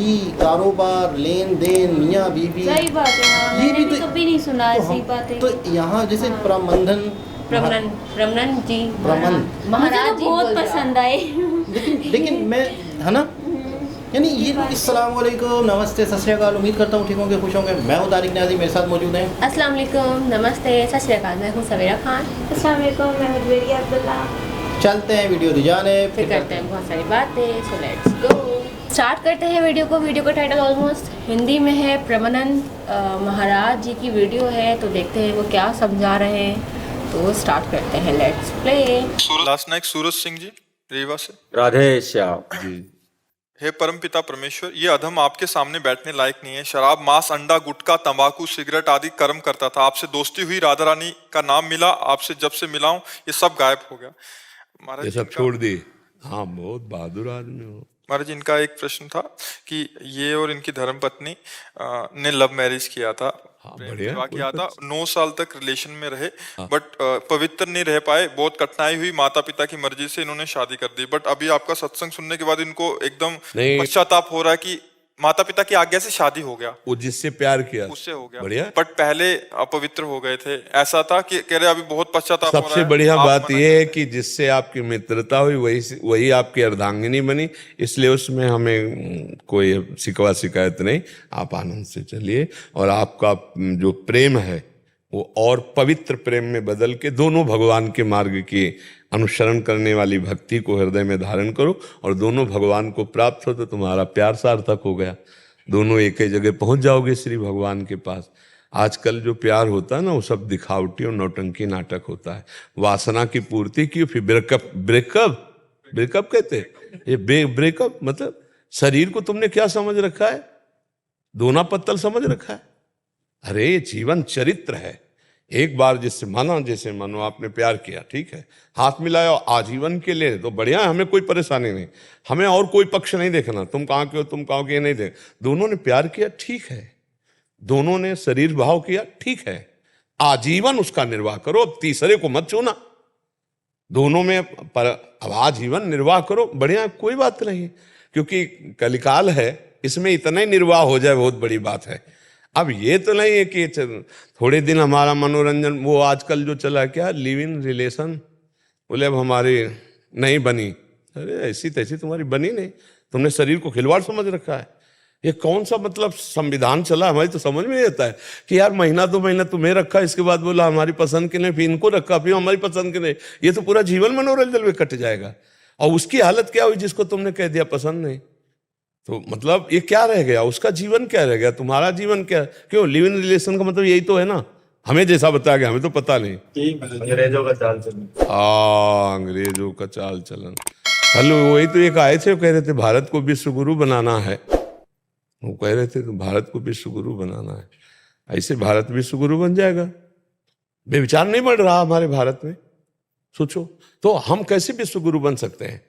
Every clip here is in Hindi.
जिंदगी, कारोबार, लेन देन, मियाँ बीवी। सही बात है। हाँ, ये मैंने भी भी कभी नहीं सुना ऐसी बातें। तो यहाँ जैसे हाँ। प्रबंधन, ब्रह्मन जी, ब्राह्मण। मुझे महाराज तो जी बहुत बोल रहे हो। पसंद आए। लेकिन मैं, है ना, यानी ये लोग अस्सलाम वालेकुम, नमस्ते, सत श्री अकाल, उम्मीद करता हूँ ठीक होंगे, खुश होंगे। मैं हूँ तारिक न्याज़ी, मेरे साथ मौजूद हैं। अस्सलाम वालेकुम, नमस्ते, सत श्री अकाल, मैं हूँ सवेरा खान। अस्सलाम वालेकुम, मैं हजवेरिया अब्दुल्ला। चलते हैं वीडियो रिजाने, फिर करते हैं बहुत सारी बातें। सो लेट्स गो, स्टार्ट करते हैं वीडियो को। वीडियो का टाइटल ऑलमोस्ट हिंदी में है, प्रमानंद महाराज जी की वीडियो है, तो देखते हैं वो क्या समझा रहे हैं। तो स्टार्ट करते हैं, let's play. Last Naik Suraj Singh ji Rewa से। राधे श्याम जी। हे परमपिता परमेश्वर, ये अधम आपके सामने बैठने लायक नहीं है। शराब, मांस, अंडा, गुटखा, तंबाकू, सिगरेट आदि कर्म करता था। आपसे दोस्ती हुई, राधा रानी का नाम मिला, आपसे जब से मिला हूं ये सब गायब हो गया। महाराज ये सब इनका- छोड़ दी। हाँ, बहुत बहादुर आदमी हो। महाराज इनका एक प्रश्न था कि ये और इनकी धर्मपत्नी ने लव मैरिज किया था, हाँ, प्रेम बढ़िया, विवाह कोई किया था, 9 साल तक रिलेशन में रहे, हाँ। बट पवित्र नहीं रह पाए। बहुत कठिनाई हुई, माता पिता की मर्जी से इन्होंने शादी कर दी। बट अभी आपका सत्संग सुनने के बाद इनको एकदम नहीं। पश्चाताप हो रहा है कि माता पिता की आज्ञा से शादी हो गया, वो जिससे प्यार किया उससे हो गया। बढ़िया। बट पहले अपवित्र हो गए थे, ऐसा था कि कह रहे अभी बहुत पश्चाताप हो रहा सबसे है। बढ़िया आप बात मना यह है करते कि जिससे आपकी मित्रता हुई वही आपकी अर्धांगिनी बनी, इसलिए उसमें हमें कोई शिकवा शिकायत नहीं। आप आनंद से चलिए और आपका जो प्रेम है वो और पवित्र प्रेम में बदल के दोनों भगवान के मार्ग की अनुसरण करने वाली भक्ति को हृदय में धारण करो, और दोनों भगवान को प्राप्त हो तो तुम्हारा प्यार सार्थक हो गया। दोनों एक ही जगह पहुंच जाओगे श्री भगवान के पास। आजकल जो प्यार होता है ना, वो सब दिखावटी और नौटंकी नाटक होता है। वासना की पूर्ति की, फिर ब्रेकअप ब्रेकअप कहते हैं। ये ब्रेकअप मतलब शरीर को तुमने क्या समझ रखा है? दोना पत्तल समझ रखा है? अरे ये जीवन चरित्र है। एक बार जिससे माना, जैसे मानो आपने प्यार किया, ठीक है, हाथ मिलाया आजीवन के लिए, तो बढ़िया है, हमें कोई परेशानी नहीं। हमें और कोई पक्ष नहीं देखना, तुम कहाँ के हो, तुम कहाँ के, नहीं देख। दोनों ने प्यार किया, ठीक है, दोनों ने शरीर भाव किया, ठीक है, आजीवन उसका निर्वाह करो, अब तीसरे को मत छूना। दोनों में पर अब आजीवन निर्वाह करो, बढ़िया, कोई बात नहीं, क्योंकि कलिकाल है, इसमें इतना ही निर्वाह हो जाए बहुत बड़ी बात है। अब ये तो नहीं है कि थोड़े दिन हमारा मनोरंजन, वो आजकल जो चला क्या लिव इन रिलेशन, बोले अब हमारी नहीं बनी। अरे ऐसी तैसी तुम्हारी बनी नहीं, तुमने शरीर को खिलवाड़ समझ रखा है। ये कौन सा मतलब संविधान चला, हमारी तो समझ में नहीं आता है कि यार महीना 2 महीना तुम्हें रखा, इसके बाद बोला हमारी पसंद के नहीं, फिर इनको रखा, फिर हमारी पसंद के नहीं। ये तो पूरा जीवन मनोरंजन में कट जाएगा। और उसकी हालत क्या हुई जिसको तुमने कह दिया पसंद नहीं? तो मतलब ये क्या रह गया, उसका जीवन क्या रह गया, तुम्हारा जीवन क्या? क्यों लिव इन रिलेशन का मतलब यही तो है ना, हमें जैसा बताया गया, हमें तो पता नहीं। अंग्रेजों का चाल चलन। अंग्रेजों का चाल चलन। हेलो, वही तो एक आए थे, वो कह रहे थे भारत को विश्व गुरु बनाना है। वो कह रहे थे तो भारत को विश्व गुरु बनाना है, ऐसे भारत विश्व गुरु बन जाएगा? बेविचार नहीं बढ़ रहा हमारे भारत में, सोचो तो हम कैसे विश्व गुरु बन सकते हैं?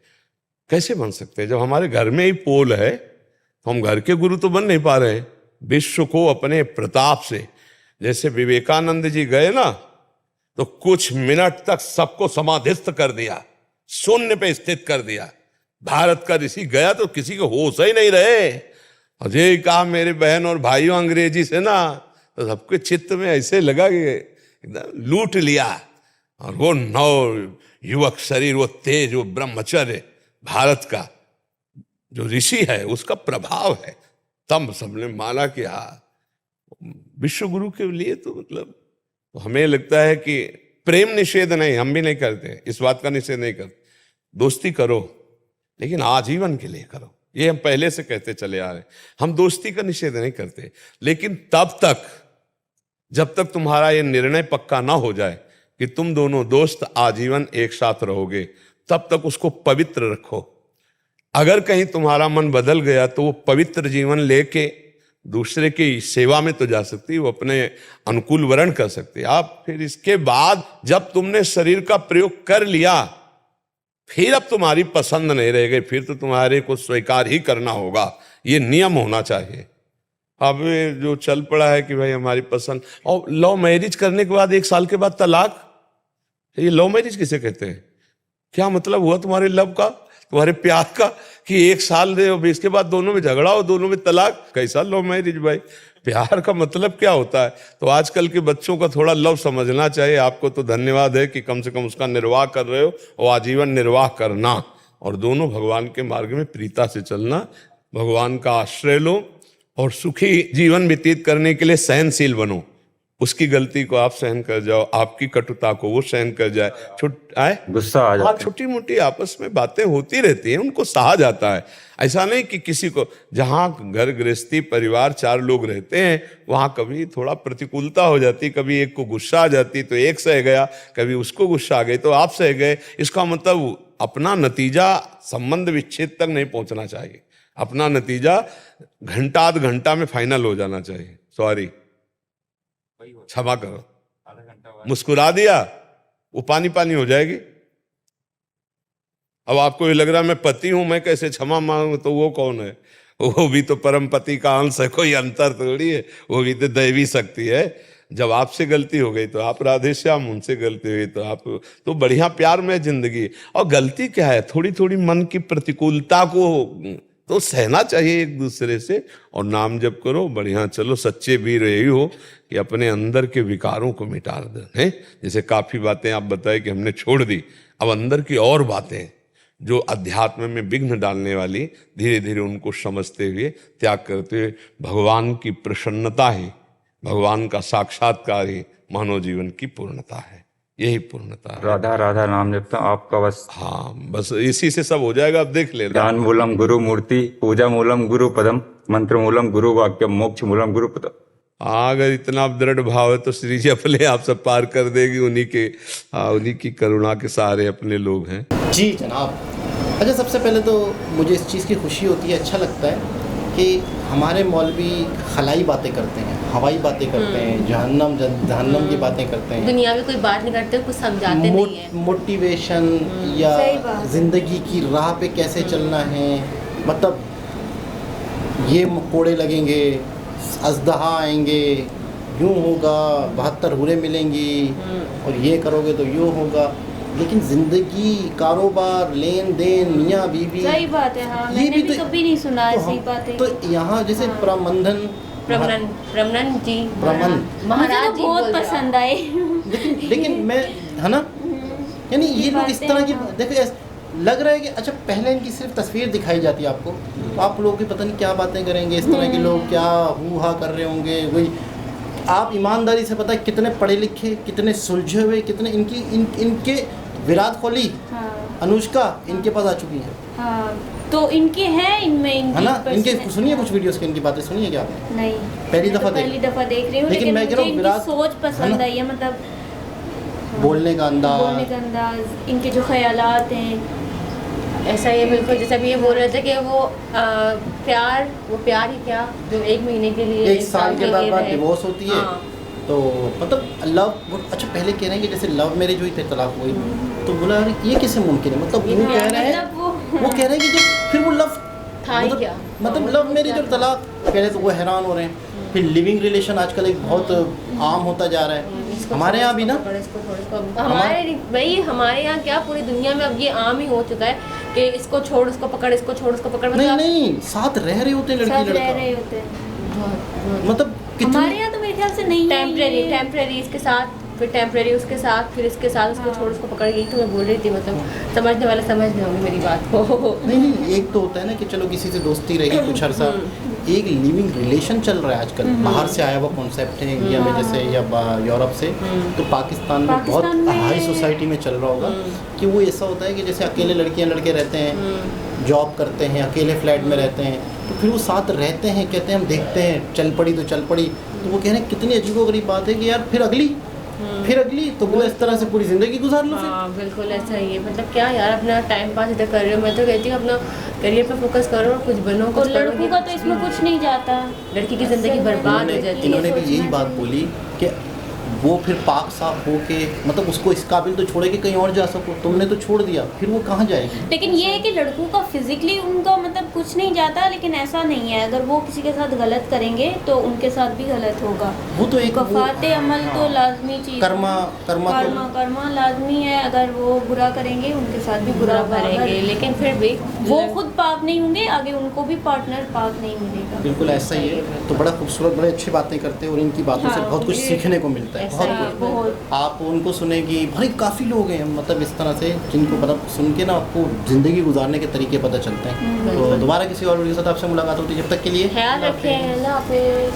कैसे बन सकते हैं जब हमारे घर में ही पोल है? तो हम घर के गुरु तो बन नहीं पा रहे हैं। विश्व को अपने प्रताप से, जैसे विवेकानंद जी गए ना, तो कुछ मिनट तक सबको समाधिस्थ कर दिया, शून्य पे स्थित कर दिया। भारत का ऋषि गया तो किसी को होश ही नहीं रहे। और ये कहा मेरे बहन और भाइयों अंग्रेजी से ना, तो सबके चित्त में ऐसे लगा कि एकदम लूट लिया। और वो नव युवक शरीर, वो तेज, वो ब्रह्मचर्य भारत का जो ऋषि है उसका प्रभाव है। तब सबने माना कि हाँ विश्व गुरु के लिए तो मतलब, तो हमें लगता है कि प्रेम निषेध नहीं, हम भी नहीं करते, इस बात का निषेध नहीं करते। दोस्ती करो लेकिन आजीवन के लिए करो, ये हम पहले से कहते चले आ रहे हैं। हम दोस्ती का निषेध नहीं करते, लेकिन तब तक जब तक तुम्हारा ये निर्णय पक्का ना हो जाए कि तुम दोनों दोस्त आजीवन एक साथ रहोगे, तब तक उसको पवित्र रखो। अगर कहीं तुम्हारा मन बदल गया तो वो पवित्र जीवन लेके दूसरे की सेवा में तो जा सकती है, वो अपने अनुकूल वर्ण कर सकती है। आप फिर इसके बाद जब तुमने शरीर का प्रयोग कर लिया, फिर अब तुम्हारी पसंद नहीं रह गई, फिर तो तुम्हारे को स्वीकार ही करना होगा। ये नियम होना चाहिए। अब जो चल पड़ा है कि भाई हमारी पसंद, और लव मैरिज करने के बाद 1 साल के बाद तलाक, ये लव मैरिज किसे कहते हैं? क्या मतलब हुआ तुम्हारे लव का? तुम्हारे प्यार का कि 1 साल रहे हो, इसके बाद दोनों में झगड़ा हो, दोनों में तलाक। कैसा लव मैरिज भाई? प्यार का मतलब क्या होता है? तो आजकल के बच्चों का थोड़ा लव समझना चाहिए। आपको तो धन्यवाद है कि कम से कम उसका निर्वाह कर रहे हो और आजीवन निर्वाह करना, और दोनों भगवान के मार्ग में प्रीता से चलना, भगवान का आश्रय लो और सुखी जीवन व्यतीत करने के लिए सहनशील बनो। उसकी गलती को आप सहन कर जाओ, आपकी कटुता को वो सहन कर जाए। गुस्सा आ जाता है। छोटी मोटी आपस में बातें होती रहती हैं, उनको सहा जाता है। ऐसा नहीं कि किसी को, जहाँ घर गृहस्थी परिवार 4 लोग रहते हैं वहाँ कभी थोड़ा प्रतिकूलता हो जाती, कभी एक को गुस्सा आ जाती तो एक सह गया, कभी उसको गुस्सा आ गई तो आप सह गए। इसका मतलब अपना नतीजा संबंध विच्छेद तक नहीं पहुंचना चाहिए। अपना नतीजा घंटा आध घंटा में फाइनल हो जाना चाहिए। सॉरी, क्षमा करो, मुस्कुरा दिया वो पानी पानी हो जाएगी। अब आपको ये लग रहा है मैं पति हूं, मैं कैसे क्षमा मांगू? तो वो कौन है? वो भी तो परम पति का अंश है, कोई अंतर थोड़ी है। वो भी तो दैवी शक्ति है। जब आपसे गलती हो गई तो आप राधे श्याम, उनसे गलती हुई तो आप, तो बढ़िया प्यार में जिंदगी। और गलती क्या है? थोड़ी थोड़ी मन की प्रतिकूलता को तो सहना चाहिए एक दूसरे से, और नाम जप करो, बढ़िया चलो। सच्चे वीर यही हो कि अपने अंदर के विकारों को मिटा दें, हैं? जैसे काफी बातें आप बताए कि हमने छोड़ दी, अब अंदर की और बातें जो अध्यात्म में विघ्न डालने वाली, धीरे धीरे उनको समझते हुए, त्याग करते हुए, भगवान की प्रसन्नता ही, भगवान का साक्षात्कार ही मानव जीवन की पूर्णता है। यही पूर्णता है। राधा राधा नाम जपता आपका बस। हाँ, बस इसी से सब हो जाएगा। अब देख ले, ज्ञान मूलम गुरु मूर्ति, पूजा मूलम गुरु पदम, मंत्र मूलम गुरु वाक्यम, मोक्ष मूलम गुरु पदम। अगर इतना दृढ़ भाव है तो श्री जी अपने आप सब पार कर देगी। उन्हीं की करुणा के सहारे अपने लोग हैं। जी जनाब। अच्छा, सबसे पहले तो मुझे इस चीज़ की खुशी होती है, अच्छा लगता है कि हमारे मौलवी खलाई बातें करते हैं, हवाई बातें करते हैं, जहन्नम की बातें करते हैं, दुनिया में कोई बात नहीं करते, कुछ समझाते नहीं है। मोटिवेशन या जिंदगी की राह पे कैसे चलना है, मतलब ये कोड़े लगेंगे, अजदहा आएंगे, यूँ होगा, 72 हुरें मिलेंगी और ये करोगे तो यूँ होगा। लेकिन जिंदगी, कारोबार, लेन देन, मियाँ बीवी, सही बात है। हाँ, मैंने भी कभी नहीं सुना ऐसी बातें। तो यहाँ जैसे प्रबंधन, प्रमनन जी, महाराज जी बहुत पसंद आए। लेकिन मैं, है ना, यानी ये लोग इस तरह की, देखो लग रहा है कि अच्छा पहले इनकी सिर्फ तस्वीर दिखाई जाती है आपको, तो आप लोगों की पता नहीं क्या बातें करेंगे, इस तरह के लोग क्या हू हा कर रहे होंगे। वही आप ईमानदारी से पता है कितने पढ़े लिखे, कितने सुलझे हुए, कितने इनके विराट कोहली, अनुष्का इनके पास आ चुकी हैं। हाँ, तो इनके हैं, इनमें है ना, इनके सुनिए कुछ वीडियोस की, इनकी बातें सुनिए क्या आपने? नहीं, पहली दफ़ा देख रही हूँ। लेकिन मैं कह रहा हूँ इनकी सोच पसंद आई है, मतलब बोलने का अंदाज, इनके जो ख्यालात हैं, ऐसा ही है बिल्कुल। जैसे अभी ये बोल रहे थे कि वो प्यार ही क्या, जो 1 महीने के लिए, 1 साल के बाद डिवोर्स होती है। हाँ। तो मतलब लव, अच्छा पहले कह रहे हैं कि जैसे लव मैरिज हुई फिर तलाक हुई, तो बोला ये कैसे मुमकिन है? मतलब वो कह रहे हैं, वो कह रहे हैं कि जब फिर वो लव था ही क्या, मतलब लव मैरिज और तलाक, पहले तो वो हैरान हो रहे हैं। फिर लिविंग रिलेशन आजकल एक बहुत आम होता जा रहा है हमारे यहाँ भी ना। हमारे यहाँ क्या, पूरी दुनिया में अब ये आम ही हो चुका है कि इसको छोड़ उसको पकड़, इसको छोड़ उसको पकड़। नहीं, साथ रह रहे होते हैं लड़की लड़का, रह रहे होते हैं। मतलब हमारे यहाँ तो मेरे ख्याल से नहीं, टेम्परेरी इसके साथ, फिर टेम्परेरी उसके साथ, फिर इसके साथ, उसको छोड़ उसको पकड़। यही तो मैं बोल रही थी, मतलब समझने वाले समझ नहीं होंगे मेरी बात को। नहीं, एक तो होता है ना कि चलो किसी से दोस्ती रही कुछ अर्सा, एक लिविंग रिलेशन चल रहा है आजकल। बाहर से आया हुआ कॉन्सेप्ट है इंडिया में जैसे, या यूरोप से, तो पाकिस्तान में बहुत हाई सोसाइटी में चल रहा होगा कि वो ऐसा होता है कि जैसे अकेले लड़कियां लड़के रहते हैं, जॉब करते हैं, अकेले फ्लैट में रहते हैं, तो फिर वो साथ रहते हैं, कहते हैं हम देखते हैं, चल पड़ी तो चल पड़ी। तो वो कह रहे हैं कितनी अजीबोगरीब बात है कि यार फिर अगली तो बोला इस तरह से पूरी जिंदगी गुजार लो। हाँ बिल्कुल ऐसा ही है। मतलब क्या यार, अपना टाइम पास इधर कर रहे हो। मैं तो कहती हूँ अपना करियर पे फोकस करो और कुछ बनो। और लड़कों का तो इसमें कुछ नहीं जाता, लड़की की जिंदगी बर्बाद हो जाती है। इन्होंने भी यही बात बोली कि वो फिर पाक साफ होके मतलब उसको इस काबिल तो छोड़े कि कहीं और जा सको, तुमने तो छोड़ दिया, फिर वो कहाँ जाएगी? लेकिन ये है कि लड़कों का फिजिकली उनका मतलब कुछ नहीं जाता, लेकिन ऐसा नहीं है, अगर वो किसी के साथ गलत करेंगे तो उनके साथ भी गलत होगा। वो तो एक कफाते अमल तो लाजमी चीज़, कर्मा कर्मा लाजमी है, अगर वो बुरा करेंगे उनके साथ भी बुरा करेंगे, लेकिन फिर भी वो खुद पाक नहीं होंगे, आगे उनको भी पार्टनर पाक नहीं मिलेगा। बिल्कुल ऐसा ही है। तो बड़ा खूबसूरत, बड़े अच्छी बातें करते हैं और इनकी बातों से हाँ, बहुत कुछ सीखने को मिलता है, बहुत कुछ। बहुत आप उनको सुनेगी, भाई काफ़ी लोग हैं मतलब इस तरह से जिनको मतलब सुन के ना आपको ज़िंदगी गुजारने के तरीके पता चलते हैं। तो दोबारा किसी और वीडियो के साथ आपसे मुलाकात होती है, जब तक के लिए ख्याल रखें, अल्लाह हाफिज़।